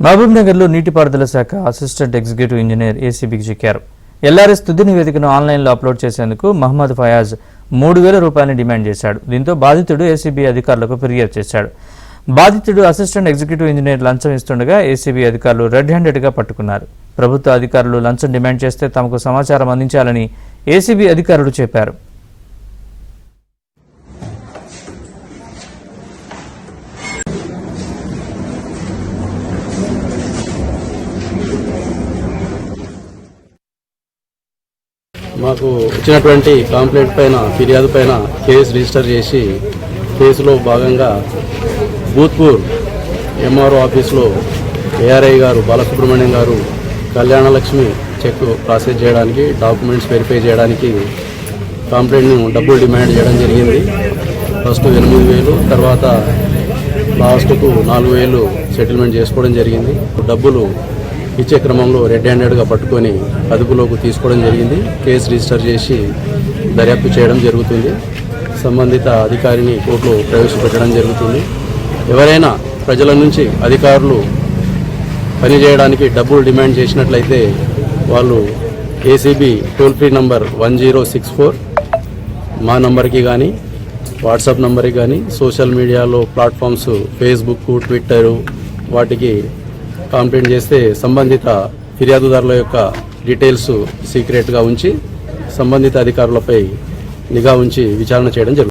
మహబూబ్నగర్లో నీటిపారుదల శాఖ assistant executive engineer ఏసీబీకి చిక్కారు. LRS తుది నివేదికను ఆన్లైన్లో అప్లోడ్ చేసేందుకు మహమ్మద్ ఫయాజ్ 3,000 రూపాయలను డిమాండ్ చేశాడు. దీంతో బాధితుడు ఏసీబీ అధికారులకు ఫిర్యాదు చేశాడు. బాధితుడు అసిస్టెంట్ ఎగ్జిక్యూటివ్ ఇంజనీర్ లంచం ఇస్తుండగా ఏసీబీ అధికారులు రెడ్ హ్యాండెడ్గా పట్టుకున్నారు. ప్రభుత్వ అధికారులు లంచం డిమాండ్ చేస్తే తమకు సమాచారం అందించాలని ఏసీబీ అధికారులు చెప్పారు. మాకు వచ్చినటువంటి కంప్లైంట్ పైన ఫిర్యాదు పైన కేసు రిజిస్టర్ చేసి కేసులో భాగంగా బూత్పూర్ ఎంఆర్ఓ ఆఫీస్లో ఏఆర్ఐ గారు బాలసుబ్రహ్మణ్యం గారు కళ్యాణలక్ష్మి చెక్ ప్రాసెస్ చేయడానికి డాక్యుమెంట్స్ వెరిఫై చేయడానికి కంప్లైంట్ను డబ్బులు డిమాండ్ చేయడం జరిగింది. ఫస్ట్ 8,000 తర్వాత లాస్ట్కు 4,000 సెటిల్మెంట్ చేసుకోవడం జరిగింది. డబ్బులు ఇచ్చే క్రమంలో రెడ్ హ్యాండెడ్గా పట్టుకొని అదుపులోకి తీసుకోవడం జరిగింది. కేసు రిజిస్టర్ చేసి దర్యాప్తు చేయడం జరుగుతుంది. సంబంధిత అధికారిని కోర్టులో ప్రవేశపెట్టడం జరుగుతుంది. ఎవరైనా ప్రజల నుంచి అధికారులు పనిచేయడానికి డబ్బులు డిమాండ్ చేసినట్లయితే వాళ్ళు ఏసీబీ టోల్ ఫ్రీ నంబర్ 1064 మా నంబర్కి కానీ వాట్సాప్ నంబర్కి కానీ సోషల్ మీడియాలో ప్లాట్ఫామ్స్ ఫేస్బుక్, ట్విట్టర్ వాటికి కంప్లైంట్ చేస్తే సంబంధిత ఫిర్యాదుదారుల యొక్క డీటెయిల్స్ సీక్రెట్గా ఉంచి సంబంధిత అధికారులపై నిఘా ఉంచి విచారణ చేయడం జరుగుతుంది.